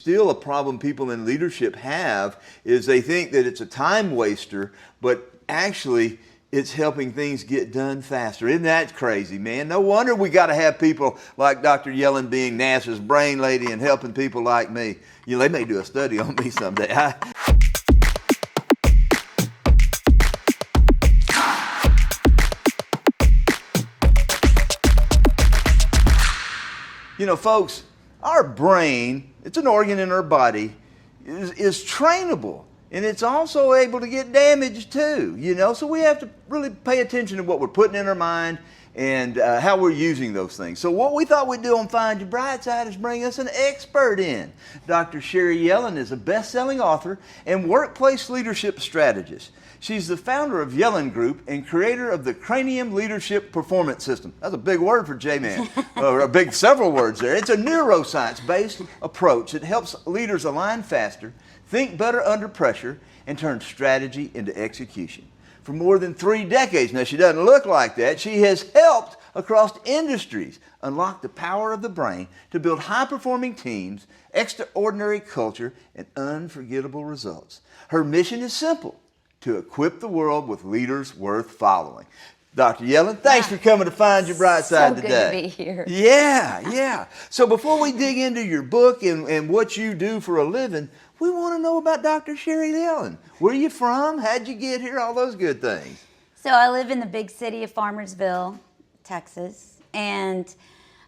Still a problem people in leadership have is they think that it's a time waster, but actually it's helping things get done faster. Isn't that crazy, man? No wonder we got to have people like Dr. Yellen being NASA's brain lady and helping people like me. You know, they may do a study on me someday. You know, folks, our brain, it's an organ in our body, is trainable. And it's also able to get damaged too, you know? So we have to really pay attention to what we're putting in our mind and how we're using those things. So what we thought we'd do on Find Your Brightside is bring us an expert in. Dr. Sherry Yellen is a best-selling author and workplace leadership strategist. She's the founder of Yellen Group and creator of the Cranium Leadership Performance System. That's a big word for J-Man, or several words there. It's a neuroscience-based approach that helps leaders align faster, think better under pressure, and turn strategy into execution. For more than 3 decades, now she doesn't look like that, she has helped across industries unlock the power of the brain to build high-performing teams, extraordinary culture, and unforgettable results. Her mission is simple: to equip the world with leaders worth following. Dr. Yellen, thanks for coming to Find Your Brightside today. So good to be here. Yeah. So before we dig into your book and what you do for a living, we want to know about Dr. Sherry Yellen. Where are you from? How'd you get here? All those good things. So I live in the big city of Farmersville, Texas, and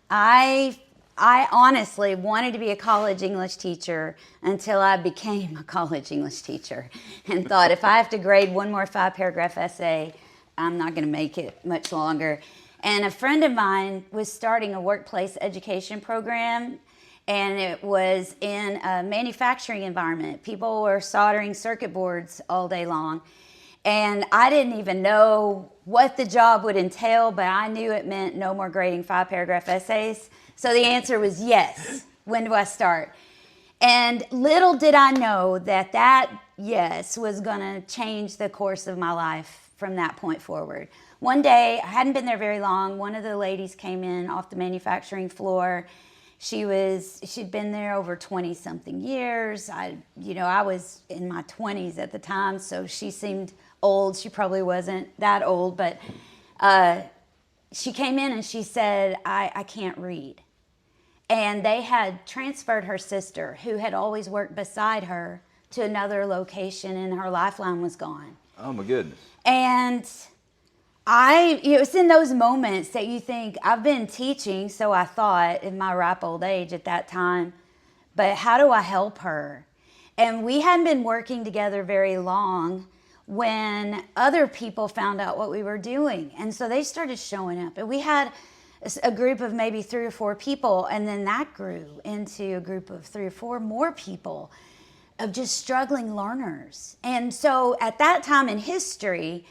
I honestly wanted to be a college English teacher until I became a college English teacher and thought if I have to grade one more 5-paragraph essay, I'm not going to make it much longer. And a friend of mine was starting a workplace education program, and it was in a manufacturing environment. People were soldering circuit boards all day long. And I didn't even know what the job would entail, but I knew it meant no more grading 5-paragraph essays. So the answer was yes. When do I start? And little did I know that yes was going to change the course of my life from that point forward. One day, I hadn't been there very long, one of the ladies came in off the manufacturing floor. She'd been there over 20-something years. I was in my 20s at the time, so she seemed old. She probably wasn't that old, but she came in and she said, I can't read. And they had transferred her sister, who had always worked beside her, to another location, and her lifeline was gone. Oh my goodness. And it's in those moments that you think, I've been teaching, so I thought, in my ripe old age at that time, but how do I help her? And we hadn't been working together very long when other people found out what we were doing. And so they started showing up. And we had a group of maybe 3 or 4 people, and then that grew into a group of 3 or 4 more people of just struggling learners. And so at that time in history,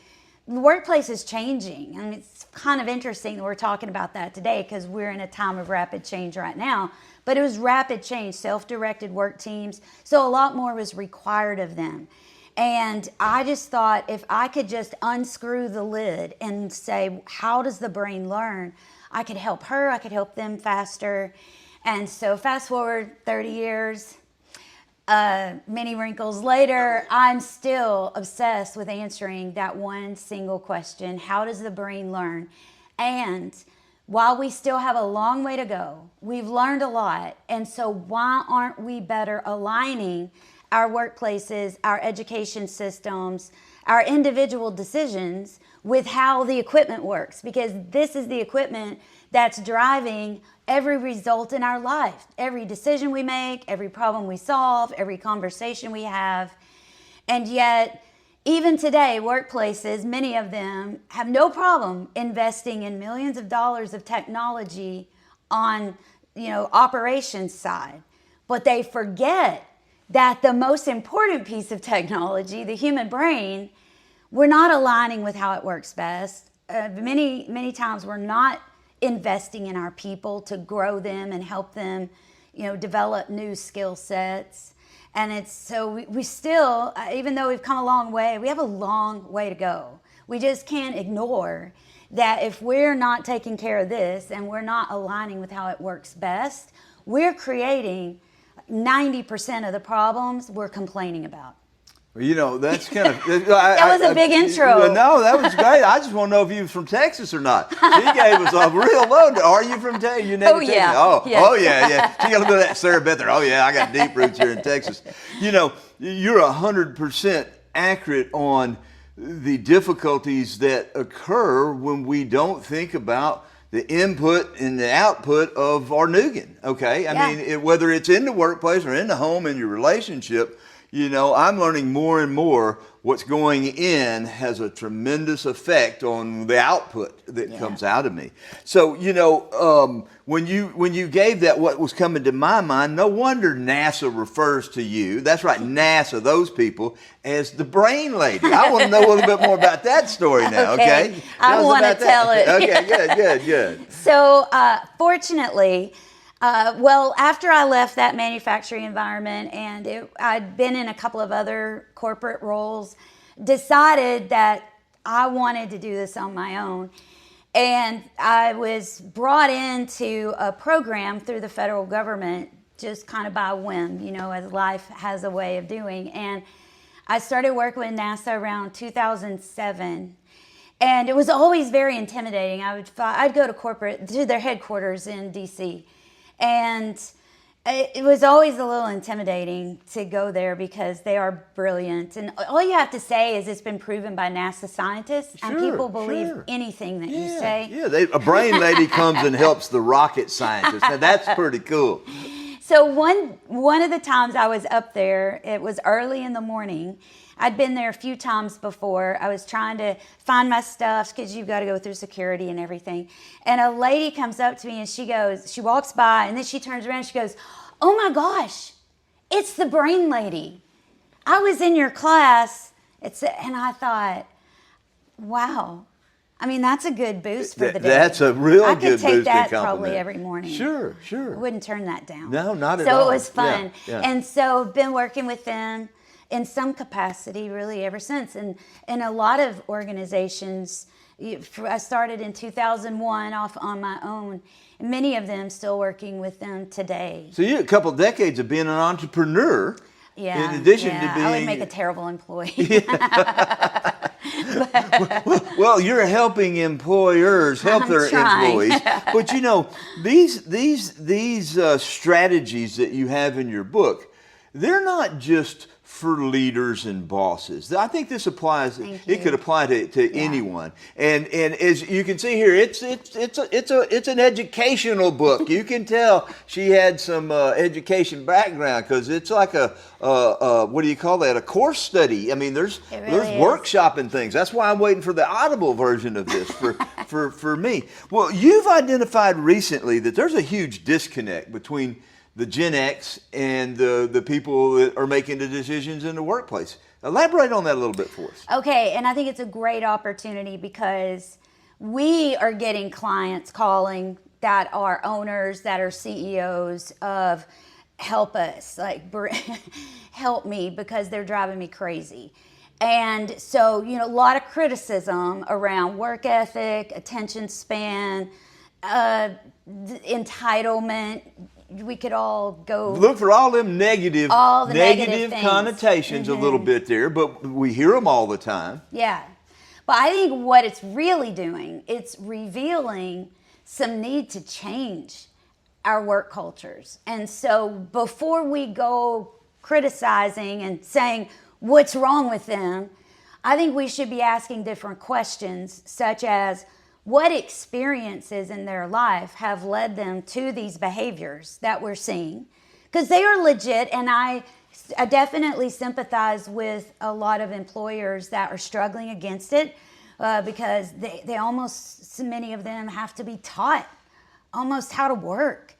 the workplace is changing. I mean, it's kind of interesting that we're talking about that today because we're in a time of rapid change right now. But it was rapid change, self-directed work teams. So a lot more was required of them. And I just thought if I could just unscrew the lid and say, how does the brain learn? I could help her, I could help them faster. And so fast forward 30 years, many wrinkles later, I'm still obsessed with answering that one single question: how does the brain learn? And while we still have a long way to go, we've learned a lot. And so why aren't we better aligning our workplaces, our education systems, our individual decisions with how the equipment works? Because this is the equipment that's driving every result in our life, every decision we make, every problem we solve, every conversation we have. And yet, even today, workplaces, many of them have no problem investing in millions of dollars of technology on, operations side. But they forget that the most important piece of technology, the human brain, we're not aligning with how it works best. Many times we're not investing in our people to grow them and help them, develop new skill sets. And we still, even though we've come a long way, we have a long way to go. We just can't ignore that if we're not taking care of this and we're not aligning with how it works best, we're creating 90% of the problems we're complaining about. Well, that's kind of... That was a big intro. No, that was great. I just want to know if you was from Texas or not. She gave us a real load. Are you from Texas? You native Texas? Yeah. Oh, Yes. oh, yeah. She got a little bit of that Sarah Beth. Oh, yeah, I got deep roots here in Texas. You're 100% accurate on the difficulties that occur when we don't think about the input and the output of our nougat, okay? I mean, whether it's in the workplace or in the home, in your relationship, I'm learning more and more what's going in has a tremendous effect on the output that comes out of me. So, when you gave that, what was coming to my mind, no wonder NASA refers to you, that's right, NASA, those people, as the brain lady. I want to know a little bit more about that story now, okay? I want to tell it. Okay, good. So, fortunately, after I left that manufacturing environment and I'd been in a couple of other corporate roles, decided that I wanted to do this on my own. And I was brought into a program through the federal government just kind of by whim, as life has a way of doing. And I started working with NASA around 2007. And it was always very intimidating. I'd go to their headquarters in DC. And it was always a little intimidating to go there because they are brilliant. And all you have to say is it's been proven by NASA scientists, and people believe anything that you say. Yeah, a brain lady comes and helps the rocket scientists. Now, that's pretty cool. So one of the times I was up there, it was early in the morning. I'd been there a few times before. I was trying to find my stuff because you've got to go through security and everything. And a lady comes up to me and she walks by and then she turns around and she goes, "Oh my gosh, it's the brain lady. I was in your class." And I thought, wow. I mean, that's a good boost for the day. That's a real good boost. I could take that compliment. Probably every morning. Sure. I wouldn't turn that down. No, not at all. So it was fun. Yeah. And so I've been working with them in some capacity really ever since. And in a lot of organizations, I started in 2001 off on my own. And many of them still working with them today. So you had a couple of decades of being an entrepreneur. Yeah. In addition to being... I would make a terrible employee. Well, you're helping employers help their employees. But these strategies that you have in your book, they're not just for leaders and bosses. I think this applies. It could apply to anyone. And as you can see here, it's an educational book. You can tell she had some education background because it's like a what do you call that? A course study. I mean, there's workshopping things. That's why I'm waiting for the Audible version of this for me. Well, you've identified recently that there's a huge disconnect between the Gen X and the people that are making the decisions in the workplace. Elaborate on that a little bit for us. Okay, and I think it's a great opportunity because we are getting clients calling that are owners, that are CEOs of help us, help me because they're driving me crazy. And so, a lot of criticism around work ethic, attention span, entitlement. We could all go look for all them negative connotations a little bit there, but we hear them all the time. Yeah. But I think what it's really doing, it's revealing some need to change our work cultures. And so before we go criticizing and saying what's wrong with them, I think we should be asking different questions, such as, what experiences in their life have led them to these behaviors that we're seeing? Because they are legit, and I definitely sympathize with a lot of employers that are struggling against it because they almost, so many of them have to be taught almost how to work.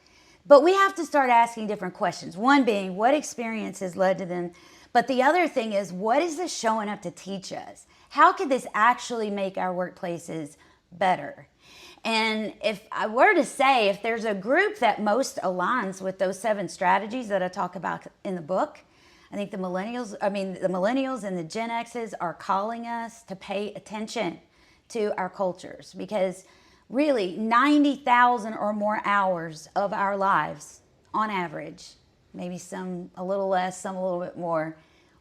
But we have to start asking different questions. One being, what experiences led to them? But the other thing is, what is this showing up to teach us? How could this actually make our workplaces better? And if I were to say, if there's a group that most aligns with those 7 strategies that I talk about in the book, I think the millennials and the Gen X's are calling us to pay attention to our cultures, because really 90,000 or more hours of our lives on average maybe some a little less, some a little bit more,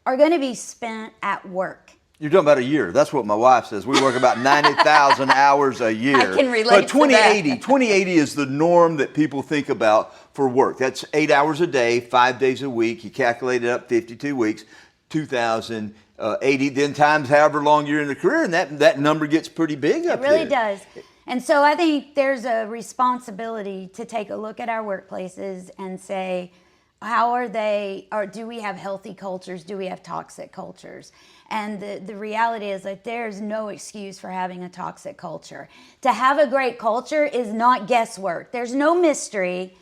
are going to be spent at work. You're talking about a year. That's what my wife says. We work about 90,000 hours a year. I can relate but to 2080, that. 2080 is the norm that people think about for work. That's 8 hours a day, 5 days a week. You calculate it up 52 weeks, 2080. Then times however long you're in the career, and that number gets pretty big up It really there. does. And so I think there's a responsibility to take a look at our workplaces and say, how are they, or do we have healthy cultures? Do we have toxic cultures? And the reality is that there's no excuse for having a toxic culture. To have a great culture is not guesswork. There's no mystery.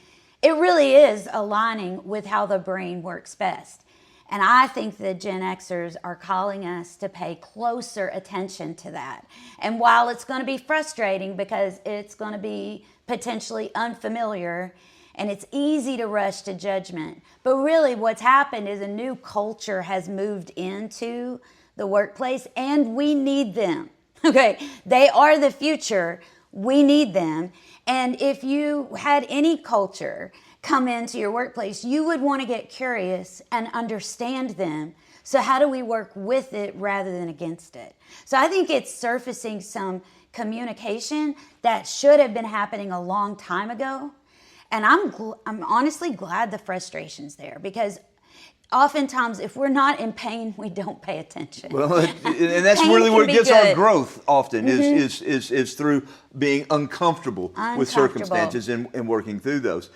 It really is aligning with how the brain works best. And I think the Gen Xers are calling us to pay closer attention to that. And while it's going to be frustrating because it's going to be potentially unfamiliar, and it's easy to rush to judgment. But really what's happened is a new culture has moved into the workplace, and we need them. Okay, they are the future. We need them. And if you had any culture come into your workplace, you would want to get curious and understand them. So how do we work with it rather than against it? So I think it's surfacing some communication that should have been happening a long time ago. And I'm honestly glad the frustration's there, because oftentimes if we're not in pain, we don't pay attention. Well, and that's Pain really can where it be gets our good. growth often is through being uncomfortable with circumstances and working through those.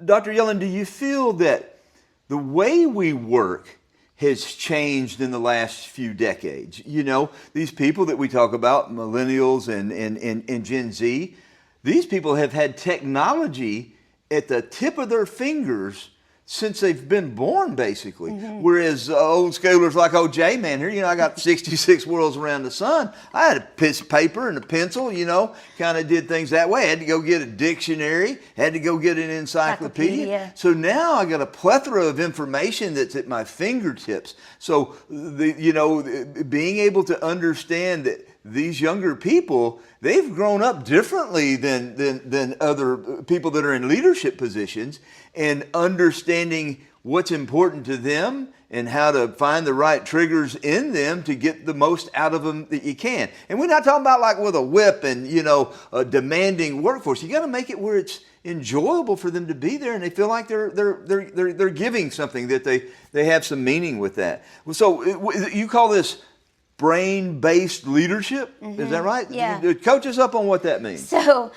Dr. Yellen, do you feel that the way we work has changed in the last few decades? You know, these people that we talk about, millennials and Gen Z, these people have had technology at the tip of their fingers since they've been born, basically. Whereas old schoolers like old J-Man here, you know, I got 66 worlds around the sun. I had a piece of paper and a pencil, you know, kind of did things that way. I had to go get a dictionary, had to go get an encyclopedia. So now I got a plethora of information that's at my fingertips. So, being able to understand that these younger people, they've grown up differently than other people that are in leadership positions, and understanding what's important to them and how to find the right triggers in them to get the most out of them that you can. And we're not talking about like with a whip and, a demanding workforce. You got to make it where it's enjoyable for them to be there and they feel like they're giving something, that they have some meaning with that. So you call this brain-based leadership, is that right? Yeah. Coach us up on what that means. So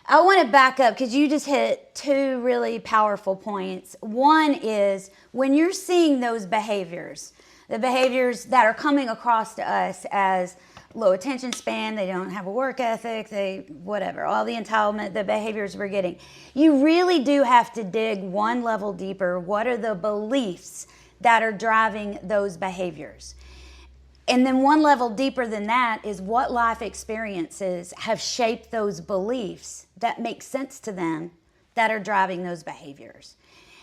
I want to back up because you just hit two really powerful points. One is when you're seeing those behaviors, the behaviors that are coming across to us as low attention span, they don't have a work ethic, all the entitlement, the behaviors we're getting. You really do have to dig one level deeper. What are the beliefs that are driving those behaviors? And then one level deeper than that is what life experiences have shaped those beliefs that make sense to them that are driving those behaviors.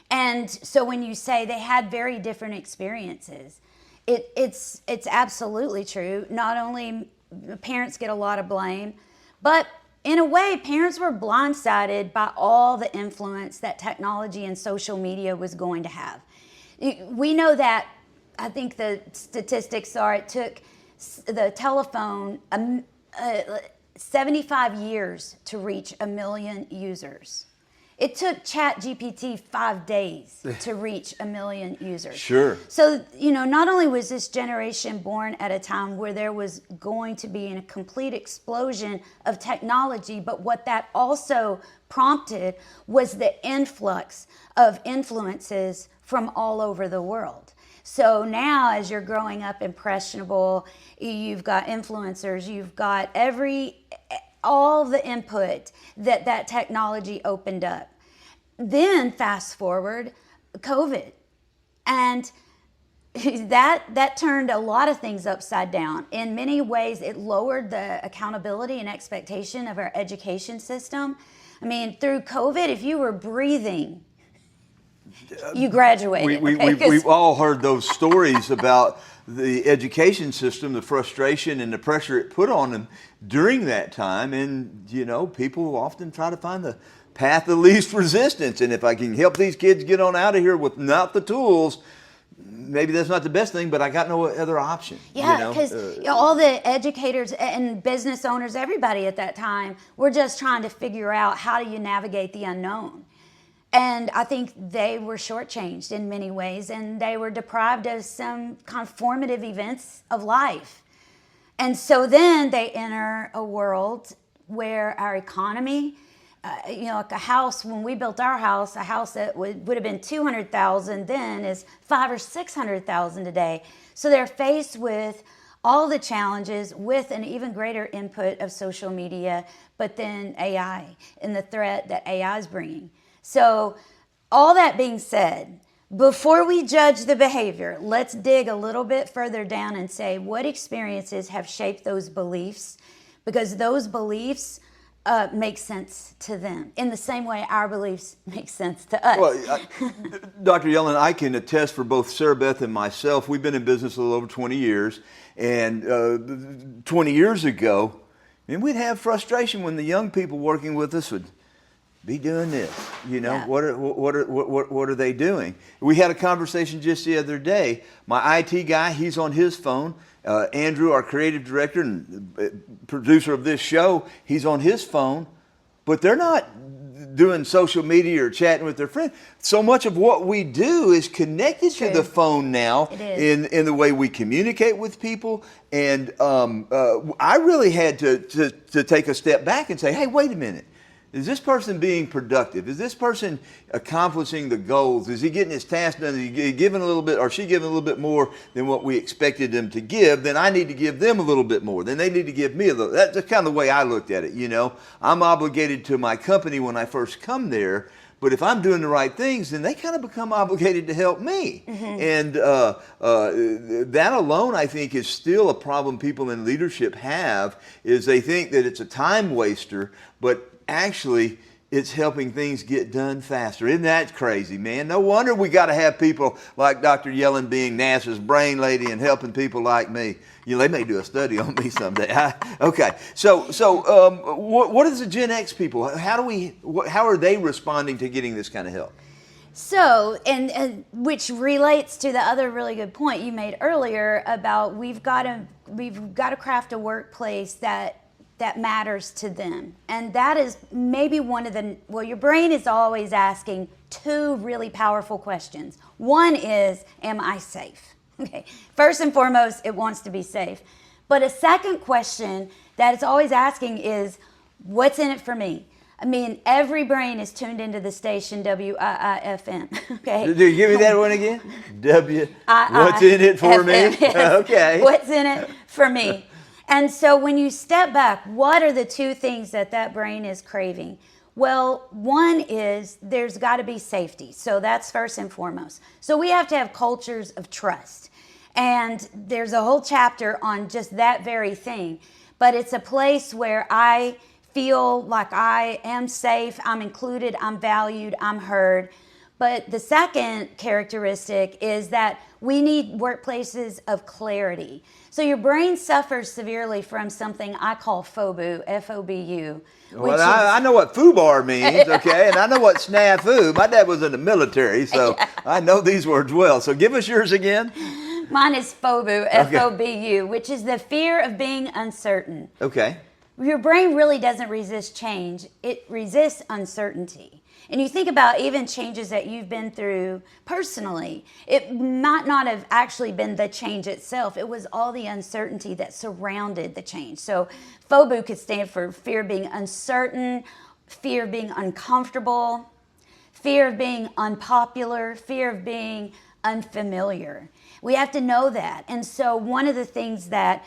And so when you say they had very different experiences, it's absolutely true. Not only parents get a lot of blame, but in a way, parents were blindsided by all the influence that technology and social media was going to have. We know that, I think the statistics are, it took the telephone 75 years to reach 1 million users. It took ChatGPT 5 days to reach 1 million users. Sure. So, not only was this generation born at a time where there was going to be a complete explosion of technology, but what that also prompted was the influx of influences from all over the world. So now as you're growing up impressionable, you've got influencers, you've got all the input that technology opened up. Then fast forward, COVID. And that turned a lot of things upside down. In many ways, it lowered the accountability and expectation of our education system. I mean, through COVID, if you were breathing, you graduated. We've all heard those stories about the education system, the frustration and the pressure it put on them during that time. And, people often try to find the path of least resistance. And if I can help these kids get on out of here without the tools, maybe that's not the best thing, but I got no other option. Yeah, because all the educators and business owners, everybody at that time, were just trying to figure out how do you navigate the unknown. And I think they were shortchanged in many ways, and they were deprived of some kind of formative events of life. And so then they enter a world where our economy, like a house, when we built our house, a house that would have been $200,000 then is $500,000 or $600,000 today. So they're faced with all the challenges with an even greater input of social media, but then AI and the threat that AI is bringing. So all that being said, before we judge the behavior, let's dig a little bit further down and say what experiences have shaped those beliefs, because those beliefs make sense to them in the same way our beliefs make sense to us. Well, Dr. Yellen, I can attest for both Sarah Beth and myself. We've been in business a little over 20 years, and 20 years ago, we'd have frustration when the young people working with us would be doing this. Yeah. What are they doing? We had a conversation just the other day. My IT guy, he's on his phone. Andrew, our creative director and producer of this show, he's on his phone. But they're not doing social media or chatting with their friends. So much of what we do is connected to the phone now in the way we communicate with people. And I really had to take a step back and say, hey, wait a minute. Is this person being productive? Is this person accomplishing the goals? Is he getting his task done? Is he giving a little bit, or is she giving a little bit more than what we expected them to give? Then I need to give them a little bit more. Then they need to give me a little. That's kind of the way I looked at it. I'm obligated to my company when I first come there. But if I'm doing the right things, then they kind of become obligated to help me. Mm-hmm. And that alone, I think, is still a problem people in leadership have, is they think that it's a time waster, but actually it's helping things get done faster. Isn't that crazy, man? No wonder we got to have people like Dr. Yellen being NASA's brain lady and helping people like me. They may do a study on me someday. Okay, so what is the Gen X people? How are they responding to getting this kind of help? So, and which relates to the other really good point you made earlier about we've got to craft a workplace that matters to them. And that is maybe one of your brain is always asking two really powerful questions. One is, am I safe? Okay. First and foremost, it wants to be safe. But a second question that it's always asking is, what's in it for me? Every brain is tuned into the station WIIFM. Okay. Do you give me that one again? What's in it for me? Okay. What's in it for me? And so when you step back, what are the two things that brain is craving? Well, one is there's got to be safety. So that's first and foremost. So we have to have cultures of trust. And there's a whole chapter on just that very thing. But it's a place where I feel like I am safe, I'm included, I'm valued, I'm heard. But the second characteristic is that we need workplaces of clarity. So your brain suffers severely from something I call FOBU, F-O-B-U. Well, I know what FUBAR means, okay, and I know what snafu. My dad was in the military, so I know these words well. So give us yours again. Mine is FOBU, F-O-B-U, which is the fear of being uncertain. Okay. Your brain really doesn't resist change. It resists uncertainty. And you think about even changes that you've been through personally, it might not have actually been the change itself. It was all the uncertainty that surrounded the change. So FOBU could stand for fear of being uncertain, fear of being uncomfortable, fear of being unpopular, fear of being unfamiliar. We have to know that. And so one of the things that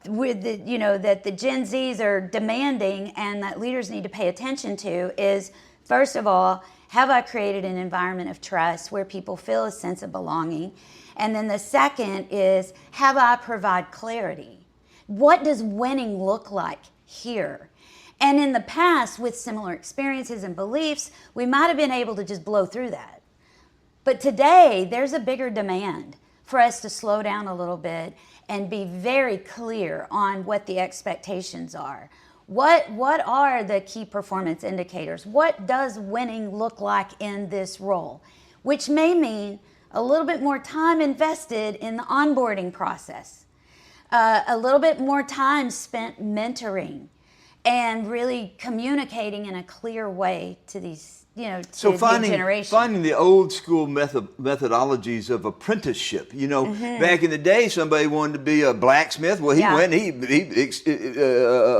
that the Gen Zs are demanding and that leaders need to pay attention to is, first of all, have I created an environment of trust where people feel a sense of belonging? And then the second is, have I provide clarity? What does winning look like here? And in the past, with similar experiences and beliefs, we might have been able to just blow through that. But today, there's a bigger demand for us to slow down a little bit and be very clear on what the expectations are. What are the key performance indicators? What does winning look like in this role? Which may mean a little bit more time invested in the onboarding process, a little bit more time spent mentoring and really communicating in a clear way to these, to So the finding generation. the old school methodologies of apprenticeship. Back in the day, somebody wanted to be a blacksmith. Well, he Yeah. went,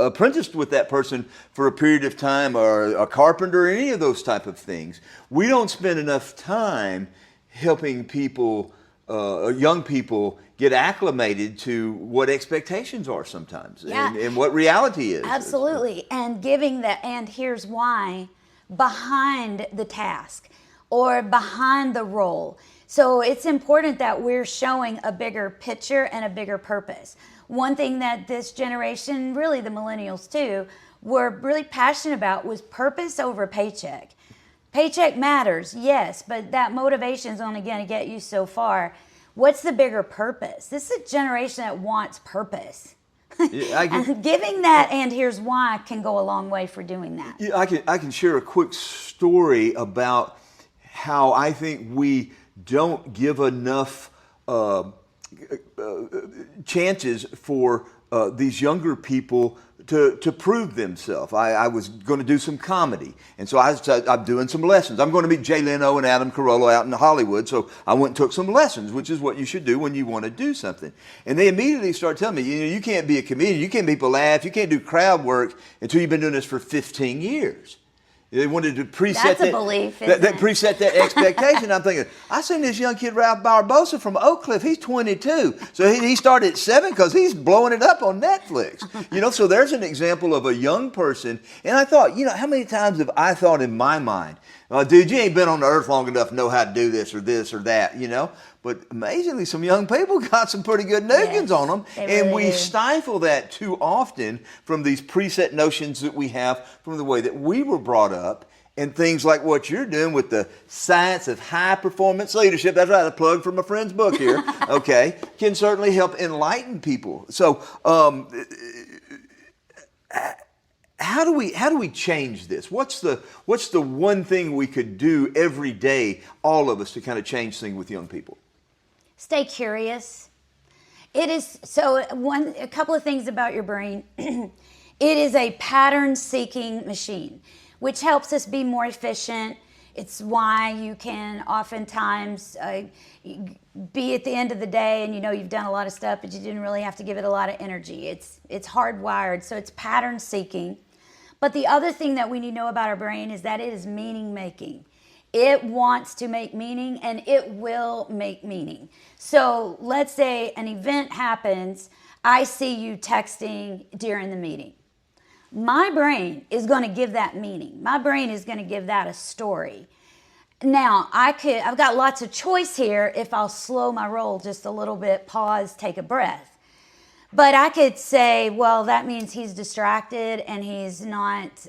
apprenticed with that person for a period of time, or a carpenter, or any of those type of things. We don't spend enough time helping people, young people, get acclimated to what expectations are sometimes, Yeah. and what reality is. Absolutely. And giving that, and here's why, behind the task or behind the role. So it's important that we're showing a bigger picture and a bigger purpose. One thing that this generation, really the millennials too, were really passionate about was purpose over paycheck. Paycheck matters, yes, but that motivation is only going to get you so far. What's the bigger purpose? This is a generation that wants purpose. Yeah, And giving that, and here's why, can go a long way for doing that. Yeah, I can share a quick story about how I think we don't give enough chances for these younger people to prove themselves. I was going to do some comedy, and so I'm doing some lessons. I'm going to meet Jay Leno and Adam Carolla out in Hollywood, so I went and took some lessons, which is what you should do when you want to do something. And they immediately start telling me, you can't be a comedian, you can't make people laugh, you can't do crowd work until you've been doing this for 15 years. They wanted to preset That's a belief, isn't it? preset that expectation. I'm thinking, I seen this young kid, Ralph Barbosa from Oak Cliff. He's 22. So he started at 7 because he's blowing it up on Netflix. So there's an example of a young person. And I thought, how many times have I thought in my mind, dude, you ain't been on the earth long enough to know how to do this or that, But amazingly, some young people got some pretty good noggins on them. They And really we do. stifle that too often from these preset notions that we have from the way that we were brought up, and things like what you're doing with the science of high performance leadership. That's right, a plug for my friend's book here. Okay, can certainly help enlighten people. So, how do we change this? What's the one thing we could do every day, all of us, to kind of change things with young people? Stay curious. It is a couple of things about your brain. It is a pattern-seeking machine, which helps us be more efficient. It's why you can oftentimes be at the end of the day and you've done a lot of stuff, but you didn't really have to give it a lot of energy. It's hardwired, so it's pattern-seeking. But the other thing that we need to know about our brain is that it is meaning-making. It wants to make meaning, and it will make meaning. So let's say an event happens. I see you texting during the meeting. My brain is going to give that meaning. My brain is going to give that a story. Now, I've got lots of choice here if I'll slow my roll just a little bit, pause, take a breath. But I could say, well, that means he's distracted and he's not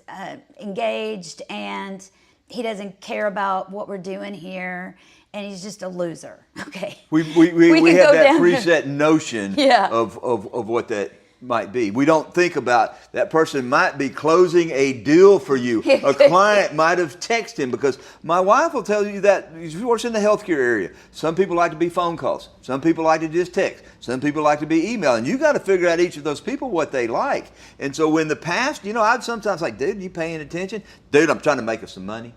engaged and he doesn't care about what we're doing here and he's just a loser. Okay. We can have go that down preset notion Yeah. of what that might be. We don't think about that person might be closing a deal for you. A client might have texted him, because my wife will tell you that she works in the healthcare area. Some people like to be phone calls. Some people like to just text. Some people like to be emailing. You got to figure out each of those people what they like. And so in the past, I'd sometimes like, dude, you paying attention? Dude, I'm trying to make us some money.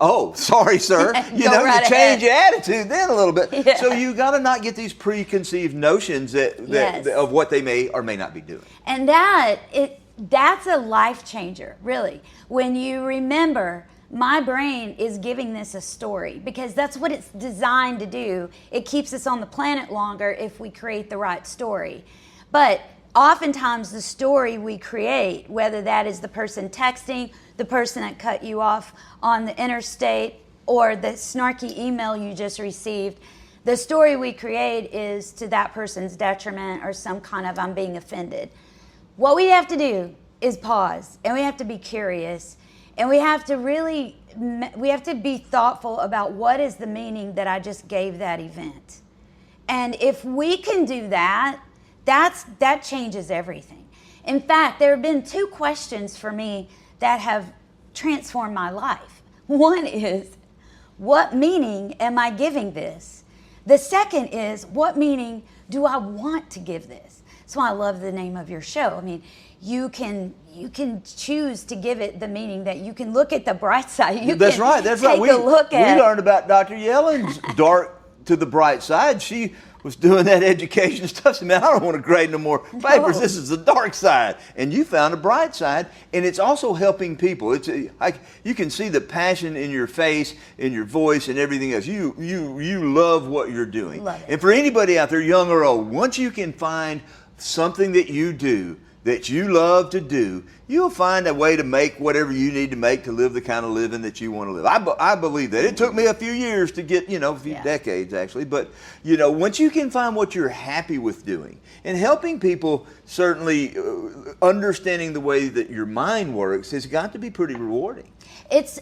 Oh, sorry, sir. You right change ahead. your attitude then a little bit. Yeah. So you got to not get these preconceived notions Yes. of what they may or may not be doing. And that's a life changer, really. When you remember, my brain is giving this a story, because that's what it's designed to do. It keeps us on the planet longer if we create the right story. But oftentimes the story we create, whether that is the person texting, the person that cut you off on the interstate, or the snarky email you just received, the story we create is to that person's detriment or some kind of I'm being offended. What we have to do is pause, and we have to be curious, and we have to be thoughtful about what is the meaning that I just gave that event. And if we can do that, that changes everything. In fact, there have been 2 questions for me that have transformed my life. One is, what meaning am I giving this? The second is, what meaning do I want to give this? That's why I love the name of your show. I mean, you can choose to give it the meaning that you can look at the bright side. That's right. Take a look at. We learned about Dr. Yellen's dark to the bright side. She was doing that education stuff. She said, man, I don't want to grade no more papers. No. This is the dark side. And you found a bright side, and it's also helping people. You can see the passion in your face, in your voice, and everything else. You love what you're doing. Love it. And for anybody out there, young or old, once you can find something that you do that you love to do, you'll find a way to make whatever you need to make to live the kind of living that you want to live. I believe that. It took me a few years to get, a few decades actually, but once you can find what you're happy with doing and helping people, certainly understanding the way that your mind works has got to be pretty rewarding. It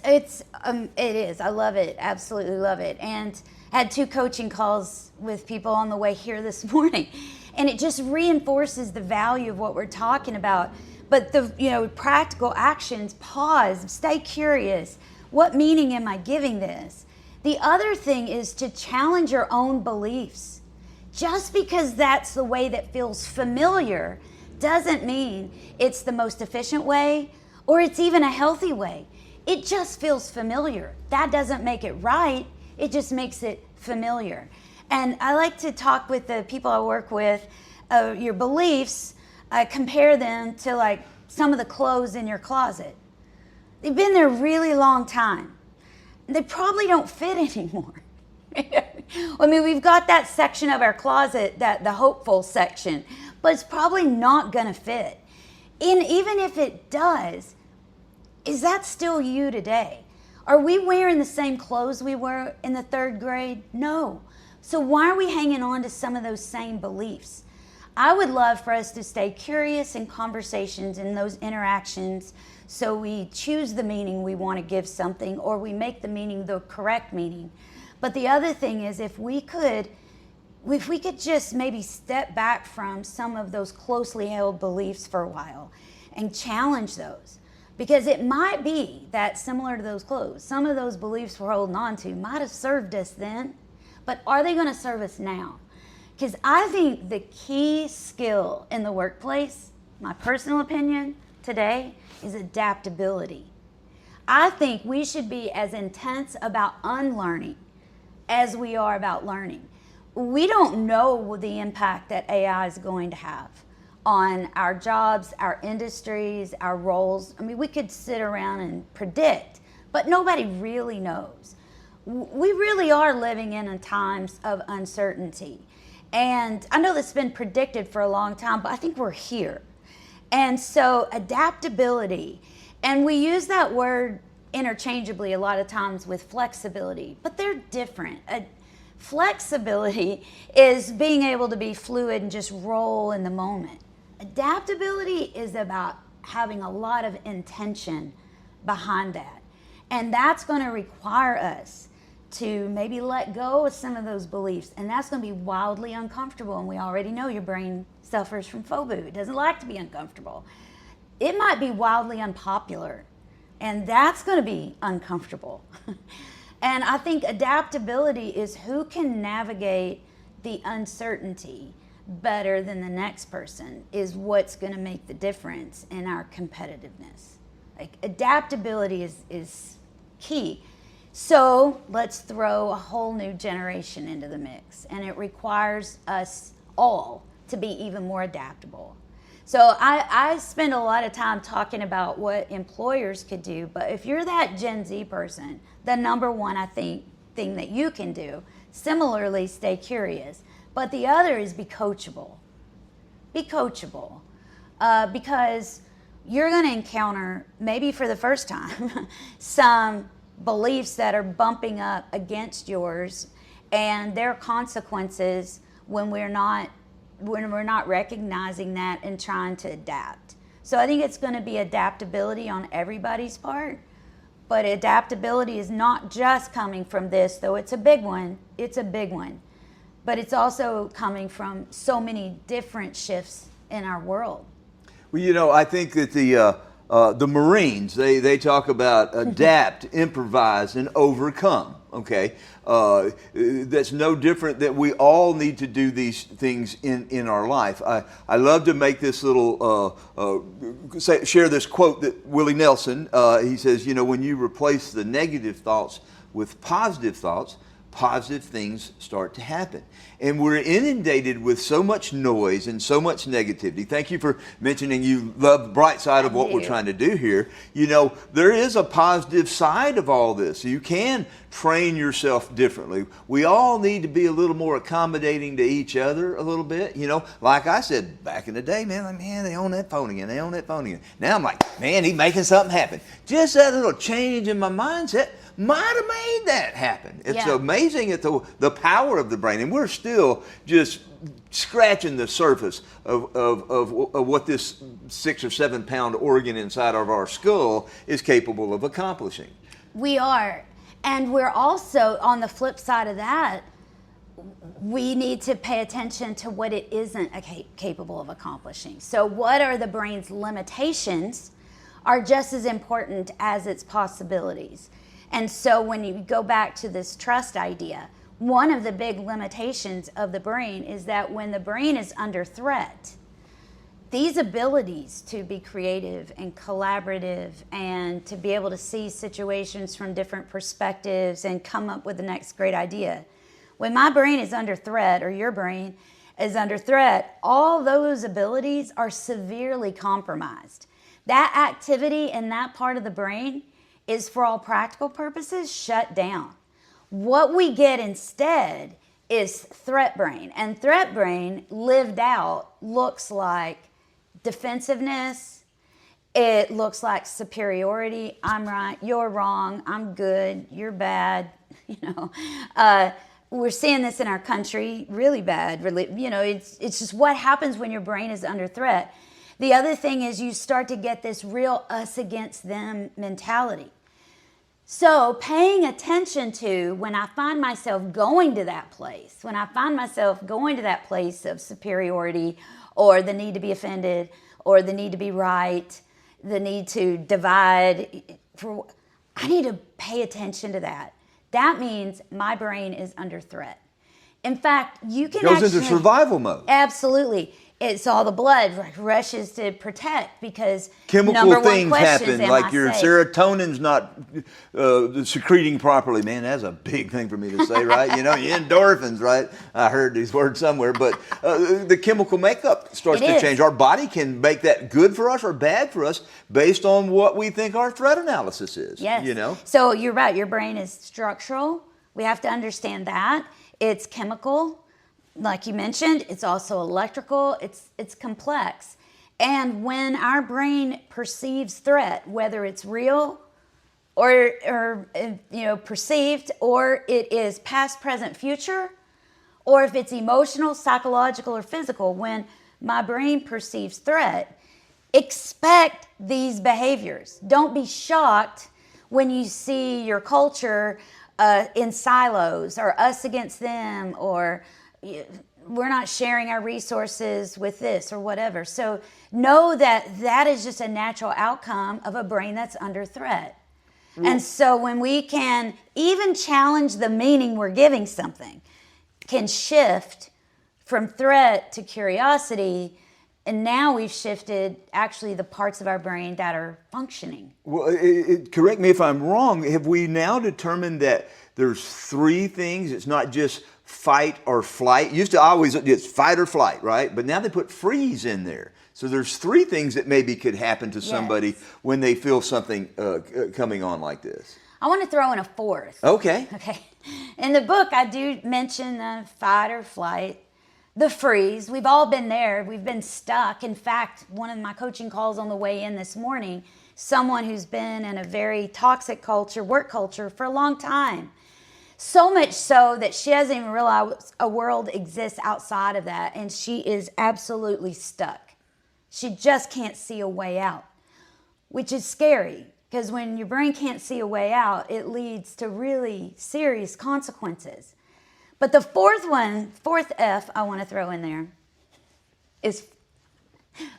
is. I love it. Absolutely love it. And had 2 coaching calls with people on the way here this morning. And it just reinforces the value of what we're talking about. But the practical actions, pause, stay curious. What meaning am I giving this? The other thing is to challenge your own beliefs. Just because that's the way that feels familiar doesn't mean it's the most efficient way or it's even a healthy way. It just feels familiar. That doesn't make it right. It just makes it familiar. And I like to talk with the people I work with, your beliefs, compare them to like some of the clothes in your closet. They've been there a really long time. They probably don't fit anymore. I mean, we've got that section of our closet, the hopeful section, but it's probably not gonna fit. And even if it does, is that still you today? Are we wearing the same clothes we were in the 3rd grade? No. So why are we hanging on to some of those same beliefs? I would love for us to stay curious in conversations, in those interactions, so we choose the meaning we want to give something, or we make the meaning the correct meaning. But the other thing is, if we could just maybe step back from some of those closely held beliefs for a while and challenge those. Because it might be that, similar to those clothes, some of those beliefs we're holding on to might have served us then, but are they going to serve us now? Because I think the key skill in the workplace, my personal opinion today, is adaptability. I think we should be as intense about unlearning as we are about learning. We don't know the impact that AI is going to have on our jobs, our industries, our roles. I mean, we could sit around and predict, but nobody really knows. We really are living in times of uncertainty. And I know that's been predicted for a long time, but I think we're here. And so adaptability, and we use that word interchangeably a lot of times with flexibility, but they're different. Flexibility is being able to be fluid and just roll in the moment. Adaptability is about having a lot of intention behind that. And that's going to require us to maybe let go of some of those beliefs. And that's going to be wildly uncomfortable. And we already know your brain suffers from FOBU. It doesn't like to be uncomfortable. It might be wildly unpopular. And that's going to be uncomfortable. And I think adaptability is who can navigate the uncertainty better than the next person is what's going to make the difference in our competitiveness. Like, adaptability is key. So let's throw a whole new generation into the mix, and it requires us all to be even more adaptable. So I spend a lot of time talking about what employers could do, but if you're that Gen Z person, the number one, I think, thing that you can do, similarly, stay curious. But the other is be coachable. Be coachable. Because you're going to encounter, maybe for the first time, some beliefs that are bumping up against yours, and there are consequences when we're not recognizing that and trying to adapt. So I think it's going to be adaptability on everybody's part, but adaptability is not just coming from this, though it's a big one. It's a big one. But it's also coming from so many different shifts in our world. Well, I think that the Marines, they talk about adapt, improvise, and overcome. Okay, that's no different. That we all need to do these things in our life. I love to make this little share this quote that Willie Nelson. He says, when you replace the negative thoughts with positive thoughts, positive things start to happen. And we're inundated with so much noise and so much negativity. Thank you for mentioning you love the bright side of what we're trying to do here. There is a positive side of all this. You can train yourself differently. We all need to be a little more accommodating to each other a little bit. Like I said back in the day, man, they own that phone again. They own that phone again. Now I'm like, man, he's making something happen. Just that little change in my mindset might have made that happen. It's amazing at the power of the brain, and we're still just scratching the surface of what this 6 or 7 pound organ inside of our skull is capable of accomplishing. We are, and we're also, on the flip side of that, we need to pay attention to what it isn't capable of accomplishing. So what are the brain's limitations are just as important as its possibilities. And so when you go back to this trust idea, one of the big limitations of the brain is that when the brain is under threat, these abilities to be creative and collaborative and to be able to see situations from different perspectives and come up with the next great idea, when my brain is under threat, or your brain is under threat, all those abilities are severely compromised. That activity in that part of the brain is, for all practical purposes, shut down. What we get instead is threat brain. And threat brain, lived out, looks like defensiveness. It looks like superiority. I'm right, you're wrong. I'm good, you're bad. We're seeing this in our country really bad. It's just what happens when your brain is under threat. The other thing is you start to get this real us against them mentality. So paying attention to when I find myself going to that place, of superiority, or the need to be offended, or the need to be right, the need to divide, I need to pay attention to that. That means my brain is under threat. In fact, you can goes into survival mode. Absolutely. It's all the blood rushes to protect because chemical things happen, like your serotonin's not secreting properly. Man, that's a big thing for me to say, right? Endorphins, right? I heard these words somewhere, but the chemical makeup starts to change. Our body can make that good for us or bad for us based on what we think our threat analysis is. Yes. So you're right. Your brain is structural. We have to understand that. It's chemical. Like you mentioned, it's also electrical, it's complex. And when our brain perceives threat, whether it's real or perceived, or it is past, present, future, or if it's emotional, psychological, or physical, when my brain perceives threat, expect these behaviors. Don't be shocked when you see your culture in silos, or us against them, or we're not sharing our resources with this or whatever. So know that is just a natural outcome of a brain that's under threat. And so when we can even challenge the meaning we're giving something, can shift from threat to curiosity, and now we've shifted actually the parts of our brain that are functioning. Well, correct me if I'm wrong. Have we now determined that there's 3 things? It's not just fight or flight. Used to always, it's fight or flight, right? But now they put freeze in there. So there's 3 things that maybe could happen to somebody when they feel something coming on like this. I want to throw in a 4th. Okay. In the book, I do mention the fight or flight, the freeze. We've all been there. We've been stuck. In fact, one of my coaching calls on the way in this morning, someone who's been in a very toxic culture, work culture, for a long time. So much so that she doesn't even realize a world exists outside of that, and she is absolutely stuck. She just can't see a way out, which is scary, because when your brain can't see a way out, it leads to really serious consequences. But the 4th F I want to throw in there is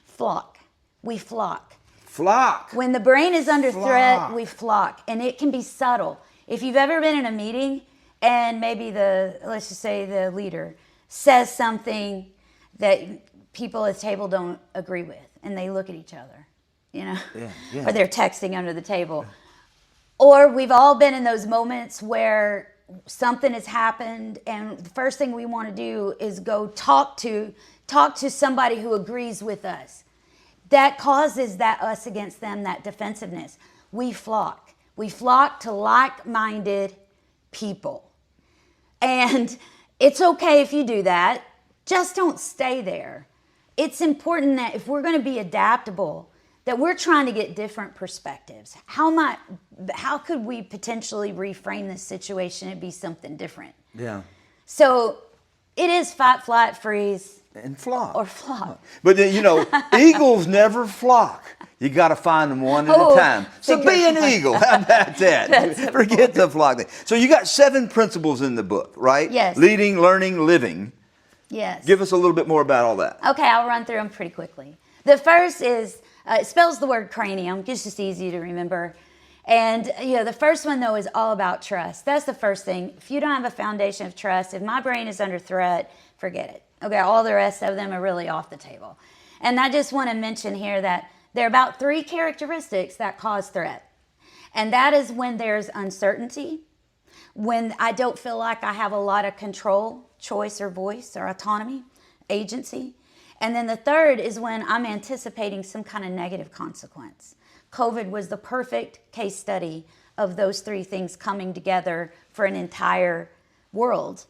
flock. We flock. Flock. When the brain is under threat, Flock. we flock. And it can be subtle. If you've ever been in a meeting and maybe let's just say the leader says something that people at the table don't agree with, and they look at each other, or they're texting under the table. Or we've all been in those moments where something has happened and the first thing we want to do is go talk to somebody who agrees with us. That causes that us against them, that defensiveness. We flock. We flock to like-minded people. And it's okay if you do that. Just don't stay there. It's important that if we're going to be adaptable, that we're trying to get different perspectives. How could we potentially reframe this situation and be something different? Yeah. So it is fight, flight, freeze. And flock. Or flock. But then, eagles never flock. You got to find them one at a time. So be an eagle. How about that? Forget the flock thing. So you got 7 principles in the book, right? Yes. Leading, learning, living. Yes. Give us a little bit more about all that. Okay, I'll run through them pretty quickly. The first is, it spells the word cranium. It's just easy to remember. And, the first one, though, is all about trust. That's the first thing. If you don't have a foundation of trust, if my brain is under threat, forget it. Okay, all the rest of them are really off the table. And I just want to mention here that there are about 3 characteristics that cause threat. And that is when there's uncertainty, when I don't feel like I have a lot of control, choice or voice or autonomy, agency. And then the third is when I'm anticipating some kind of negative consequence. COVID was the perfect case study of those 3 things coming together for an entire world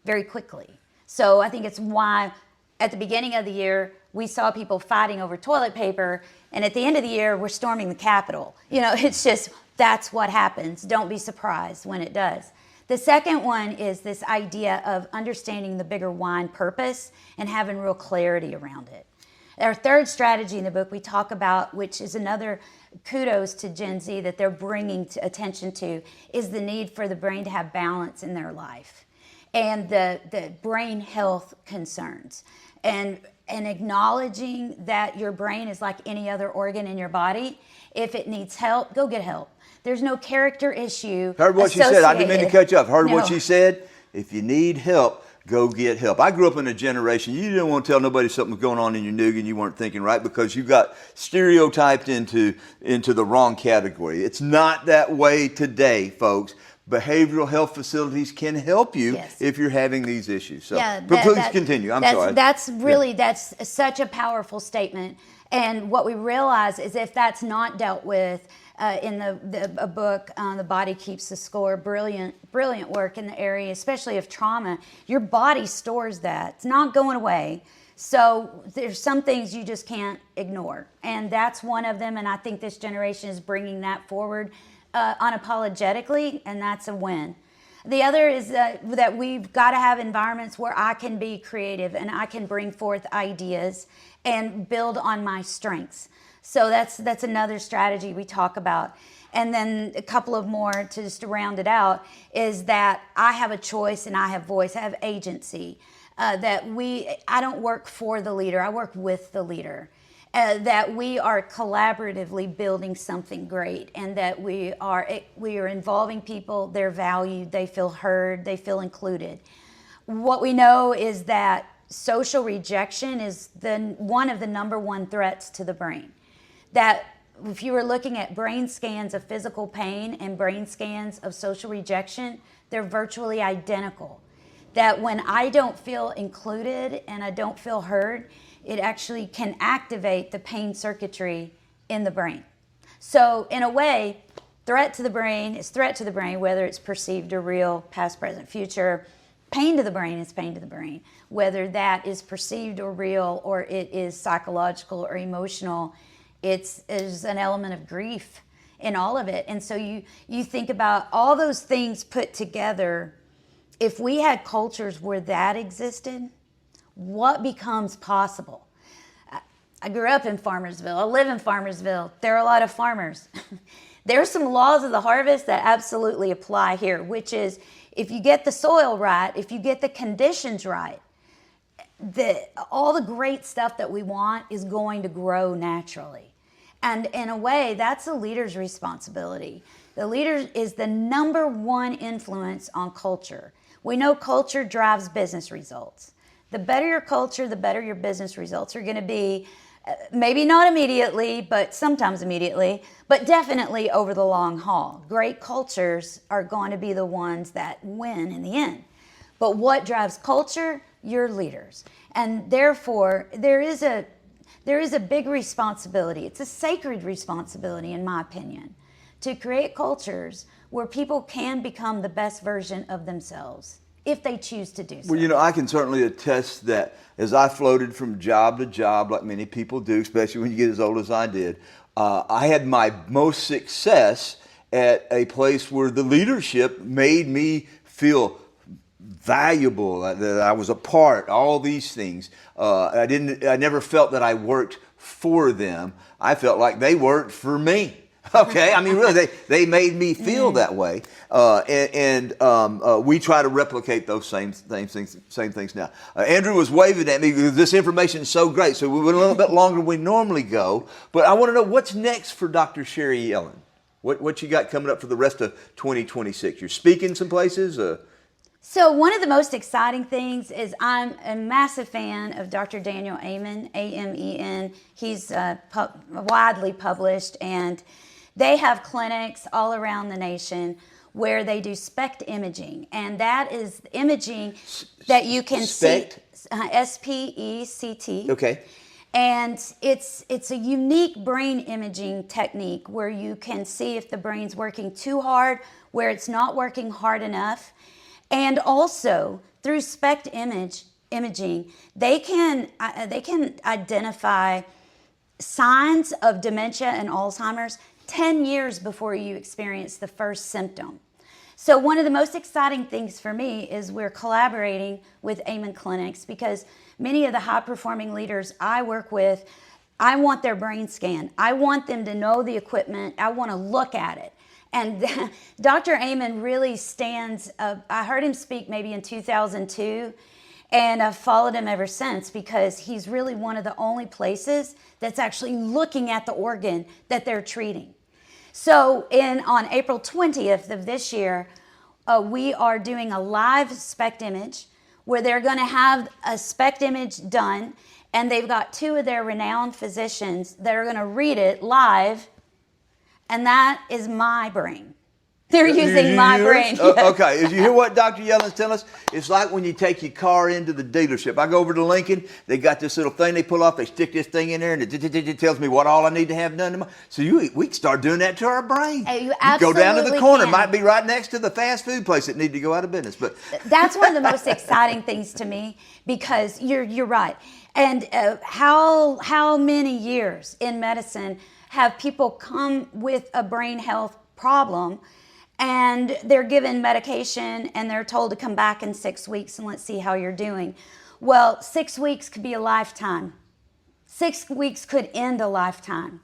very quickly. So I think it's why at the beginning of the year, we saw people fighting over toilet paper, and at the end of the year, we're storming the Capitol. It's just, that's what happens. Don't be surprised when it does. The second one is this idea of understanding the bigger why and purpose and having real clarity around it. Our third strategy in the book we talk about, which is another kudos to Gen Z that they're bringing attention to, is the need for the brain to have balance in their life. And the brain health concerns, and acknowledging that your brain is like any other organ in your body. If it needs help, go get help. There's no character issue. Heard what she said. I didn't mean to cut you off. Heard what she said. If you need help, go get help. I grew up in a generation, you didn't want to tell nobody something was going on in your noggin you weren't thinking right because you got stereotyped into the wrong category. It's not that way today, folks. Behavioral health facilities can help you if you're having these issues. So please continue. I'm sorry. That's such a powerful statement. And what we realize is if that's not dealt with in the book, The Body Keeps the Score, brilliant work in the area, especially of trauma, your body stores that. It's not going away. So there's some things you just can't ignore. And that's one of them. And I think this generation is bringing that forward unapologetically, and that's a win. The other is that we've got to have environments where I can be creative and I can bring forth ideas and build on my strengths. So that's another strategy we talk about. And then a couple of more to just round it out is that I have a choice and I have voice, I have agency. I don't work for the leader, I work with the leader. That we are collaboratively building something great, and that we are involving people, they're valued, they feel heard, they feel included. What we know is that social rejection is one of the number 1 threats to the brain. That if you were looking at brain scans of physical pain and brain scans of social rejection, they're virtually identical. That when I don't feel included and I don't feel heard, it actually can activate the pain circuitry in the brain. So in a way, threat to the brain is threat to the brain, whether it's perceived or real, past, present, future. Pain to the brain is pain to the brain, whether that is perceived or real or it is psychological or emotional. It's an element of grief in all of it. And so you think about all those things put together. If we had cultures where that existed, what becomes possible? I grew up in Farmersville. I live in Farmersville. There are a lot of farmers. There are some laws of the harvest that absolutely apply here, which is if you get the soil right, if you get the conditions right, all the great stuff that we want is going to grow naturally. And in a way, that's a leader's responsibility. The leader is the number one influence on culture. We know culture drives business results. The better your culture, the better your business results are going to be. Maybe not immediately, but sometimes immediately, but definitely over the long haul. Great cultures are going to be the ones that win in the end. But what drives culture? Your leaders. And therefore, there is a big responsibility. It's a sacred responsibility, in my opinion, to create cultures where people can become the best version of themselves, if they choose to do so. Well, I can certainly attest that as I floated from job to job, like many people do, especially when you get as old as I did, I had my most success at a place where the leadership made me feel valuable, that I was a part, all these things. I never felt that I worked for them. I felt like they worked for me. Okay, I mean, really, they made me feel that way, and we try to replicate those same things now. Andrew was waving at me because this information is so great, so we went a little bit longer than we normally go. But I want to know what's next for Dr. Sherry Yellen. What you got coming up for the rest of 2026? You're speaking some places. So one of the most exciting things is I'm a massive fan of Dr. Daniel Amen, A-M-E-N. He's widely published, and they have clinics all around the nation where they do SPECT imaging, and that is imaging that you can SPECT? see. S-P-E-C-T. Okay. And it's a unique brain imaging technique where you can see if the brain's working too hard, where it's not working hard enough. And also through SPECT imaging, they can identify signs of dementia and Alzheimer's 10 years before you experience the first symptom. So one of the most exciting things for me is we're collaborating with Amen Clinics, because many of the high-performing leaders I work with, I want their brain scan. I want them to know the equipment. I want to look at it. And Dr. Amen really stands up. I heard him speak maybe in 2002, and I've followed him ever since, because he's really one of the only places that's actually looking at the organ that they're treating. So on April 20th of this year, we are doing a live SPECT image where they're going to have a SPECT image done, and they've got two of their renowned physicians that are going to read it live, and that is my brain. They're using my brain. Okay, as you hear what Dr. Yellen's telling us, it's like when you take your car into the dealership. I go over to Lincoln, they got this little thing they pull off, they stick this thing in there, and it tells me what all I need to have done. So we can start doing that to our brain. You go down to the corner, can. might be right next to the fast food place that need to go out of business. But that's one of the most exciting things to me, because you're right. And how many years in medicine have people come with a brain health problem, and they're given medication and they're told to come back in 6 weeks and let's see how you're doing. Well, 6 weeks could be a lifetime. 6 weeks could end a lifetime.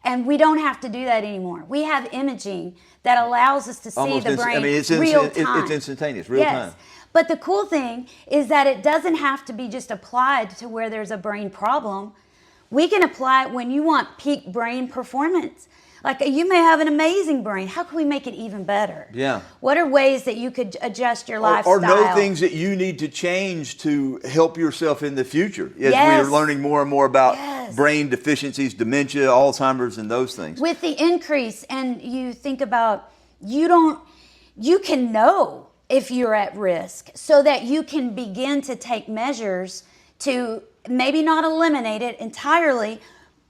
And we don't have to do that anymore. We have imaging that allows us to see the brain real time. It's instantaneous, real time. But the cool thing is that it doesn't have to be just applied to where there's a brain problem. We can apply it when you want peak brain performance. Like, you may have an amazing brain. How can we make it even better? Yeah. What are ways that you could adjust your lifestyle? Or know things that you need to change to help yourself in the future, as we are learning more and more about brain deficiencies, dementia, Alzheimer's, and those things. With the increase, and you think about, you can know if you're at risk, so that you can begin to take measures to maybe not eliminate it entirely,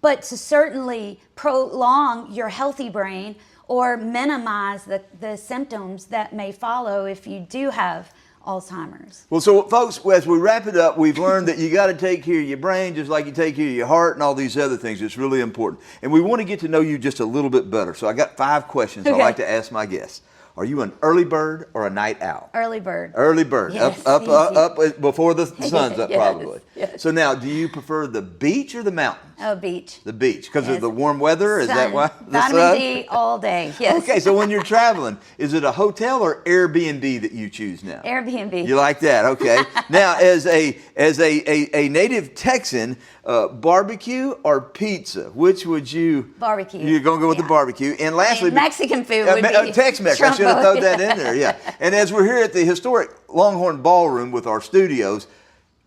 but to certainly prolong your healthy brain or minimize the symptoms that may follow if you do have Alzheimer's. Well, so folks, as we wrap it up, we've learned that you got to take care of your brain just like you take care of your heart and all these other things. It's really important. And we want to get to know you just a little bit better. So I got 5 questions I'd like to ask my guests. Are you an early bird or a night owl? Early bird. Early bird. Yes, up before the sun's up, yes, probably. Yes. So now, do you prefer the beach or the mountains? Oh, beach. The beach, because Yes. of the warm weather? Is that Sun. why? The Vitamin sun? D all day, yes. Okay, so when you're traveling, is it a hotel or Airbnb that you choose now? Airbnb. You like that, okay. Now, as a native Texan, barbecue or pizza? Which would you? Barbecue. You're going to go with the Yeah. barbecue. And lastly, Mexican food would be Tex-Mex. I should have trumpo. thrown that in there, yeah. And as we're here at the historic Longhorn Ballroom with our studios,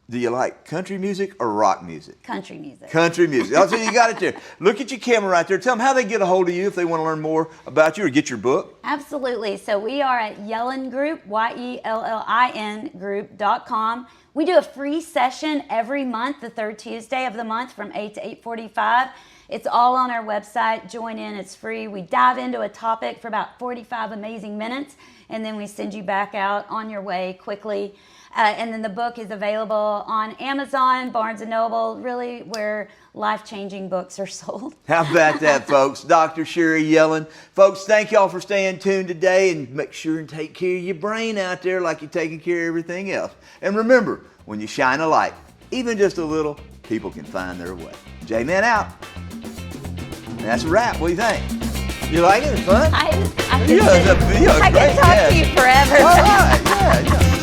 do you like country music or rock music? Country music. Country music. Oh, so you got it there. Look at your camera right there. Tell them how they get a hold of you if they want to learn more about you or get your book. Absolutely. So we are at Yellin Group, Yellin Group.com. We do a free session every month, the third Tuesday of the month from 8 to 8:45. It's all on our website. Join in. It's free. We dive into a topic for about 45 amazing minutes, and then we send you back out on your way quickly. And then the book is available on Amazon, Barnes & Noble, really where life-changing books are sold. How about that, folks? Dr. Sherry Yellen. Folks, thank y'all for staying tuned today, and make sure and take care of your brain out there like you're taking care of everything else. And remember, when you shine a light, even just a little, people can find their way. J-Man out. That's a wrap. What do you think? You like it? It's fun? I Yeah, could talk great to you guest. forever. All right. Yeah.